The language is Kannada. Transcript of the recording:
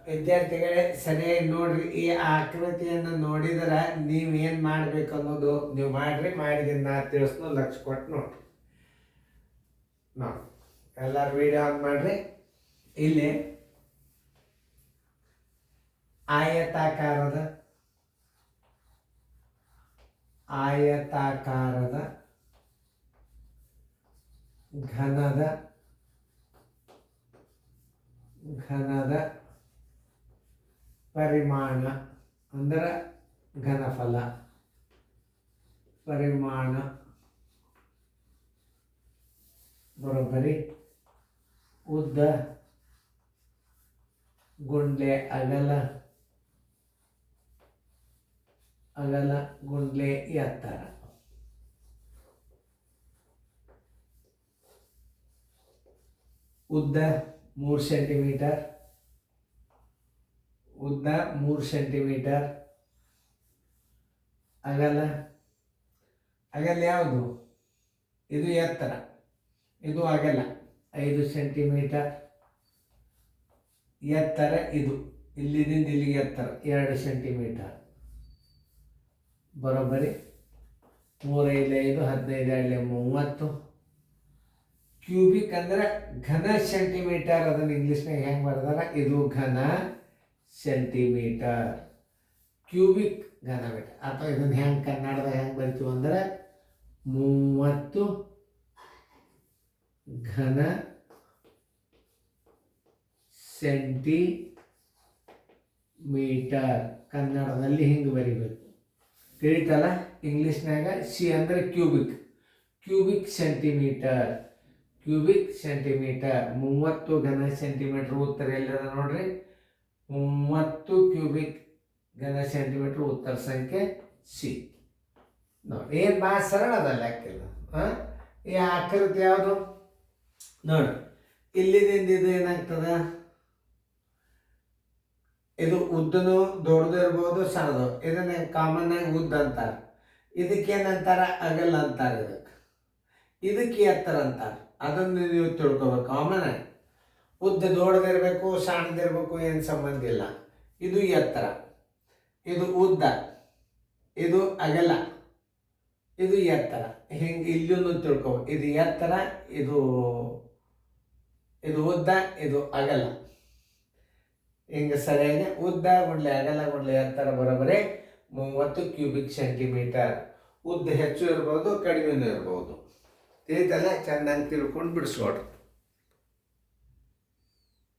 ವಿದ್ಯಾರ್ಥಿಗಳೇ ಸರಿಯಾಗಿ ನೋಡ್ರಿ. ಈ ಆಕೃತಿಯನ್ನು ನೋಡಿದ್ರೆ ನೀವೇನು ಮಾಡ್ಬೇಕು ಅನ್ನೋದು ನೀವು ಮಾಡ್ರಿ. ಮಾಡಿದ ನಾ ತಿಳಿಸ್ನು ಲಕ್ಷ ಕೊಟ್ಟು ನೋಡ್ರಿ. ನೋಡಿ ಎಲ್ಲರೂ ವಿಡಿಯೋ ಆನ್ ಮಾಡ್ರಿ. ಇಲ್ಲಿ ಆಯತಾಕಾರದ ಘನದ ಪರಿಮಾಣ ಅಂದ್ರೆ ಘನಫಲ ಪರಿಮಾಣ ಬರೋಬ್ಬರಿ ಉದ್ದ ಗುಂಡ್ಲೆ ಅಗಲ ಗುಂಡ್ಲೆ ಎತ್ತರ. ಉದ್ದ 3 ಸೆಂಟಿಮೀಟರ್, ಅಗಲ ಯಾವುದು? ಇದು ಎತ್ತರ, ಇದು ಅಗಲ 5 ಸೆಂಟಿಮೀಟರ್. ಎತ್ತರ ಇದು ಇಲ್ಲಿದಿಂದ ಇಲ್ಲಿಗೆ ಎತ್ತರ 2 ಸೆಂಟಿಮೀಟರ್. ಬರೋಬ್ಬರಿ 3 5 15 30. ಕ್ಯೂಬಿಕ್ ಅಂದ್ರೆ ಘನ ಸೆಂಟಿಮೀಟರ್. ಅದನ್ನು ಇಂಗ್ಲೀಷ್ನಾಗ ಹೆಂಗೆ ಬರ್ದಾರ? ಇದು ಘನ ಸೆಂಟಿಮೀಟರ್. ಕ್ಯೂಬಿಕ್ ಘನ ಮೀಟರ್. ಅಥವಾ ಇದನ್ನು ಹೆಂಗೆ ಕನ್ನಡದಾಗ ಹೆಂಗೆ ಬರಿತೀವಿ ಅಂದ್ರೆ 30 ಘನ ಸೆಂಟಿಮೀಟರ್. ಕನ್ನಡದಲ್ಲಿ ಹಿಂಗೆ ಬರಿಬೇಕು. ತಿಳಿತಲ್ಲ? ಇಂಗ್ಲೀಷ್ನಾಗ ಸಿ ಅಂದರೆ ಕ್ಯೂಬಿಕ್ ಸೆಂಟಿಮೀಟರ್. 30 ಘನ ಸೆಂಟಿಮೀಟರ್. ಉತ್ತರ ಎಲ್ಲದ ನೋಡ್ರಿ. 30 ಕ್ಯೂಬಿಕ್ ಘನ ಸೆಂಟಿಮೀಟರ್ ಉತ್ತರ ಸಂಖ್ಯೆ ಸಿ. ನೋಡಿ ಏನು ಭಾಳ ಸರಳ ಅದಲ್ಲ ಲೆಕ್ಕಿಲ್ಲ. ಈ ಆಕೃತಿ ಯಾವುದು ನೋಡಿ. ಇಲ್ಲಿದಿಂದ ಇದು ಏನಾಗ್ತದ? ಇದು ಉದ್ದನು ದೊಡ್ಡದು ಇರ್ಬೋದು, ಸಣ್ಣದು. ಇದನ್ನ ಕಾಮನ್ ಆಗಿ ಉದ್ದ ಅಂತಾರೆ. ಇದಕ್ಕೇನಂತಾರ? ಅಗಲ ಅಂತಾರೆ. ಇದಕ್ಕೆ ಎತ್ತರ ಅಂತಾರೆ. ಅದನ್ನು ನೀವು ತಿಳ್ಕೊಬೇಕು. ಕಾಮನ್ ಆಗಿ ಉದ್ದ ದೊಡ್ಡದಿರಬೇಕು, ಸಣ್ಣದಿರ್ಬೇಕು, ಏನು ಸಂಬಂಧ ಇಲ್ಲ. ಇದು ಎತ್ತರ, ಇದು ಉದ್ದ, ಇದು ಅಗಲ, ಇದು ಎತ್ತರ. ಹಿಂಗೆ ಇಲ್ಲೂ ತಿಳ್ಕೊಬೇಕು. ಇದು ಎತ್ತರ, ಇದು ಉದ್ದ, ಇದು ಅಗಲ. ಹಿಂಗೆ ಸರಿಯಾಗಿ ಉದ್ದ ಗುಂಡ್ಲೆ ಅಗಲ ಗುಂಡ್ಲೆ ಎತ್ತರ ಬರೋಬ್ಬರಿ 30 ಕ್ಯೂಬಿಕ್ ಸೆಂಟಿಮೀಟರ್. ಉದ್ದ ಹೆಚ್ಚು ಇರ್ಬೋದು, ಕಡಿಮೆನೂ ಇರ್ಬೋದು. ತಿಳಿತಲ್ಲ? ಚೆನ್ನಾಗಿ ತಿಳ್ಕೊಂಡು ಬಿಡಿಸ್ಕೊಡ್ರಿ.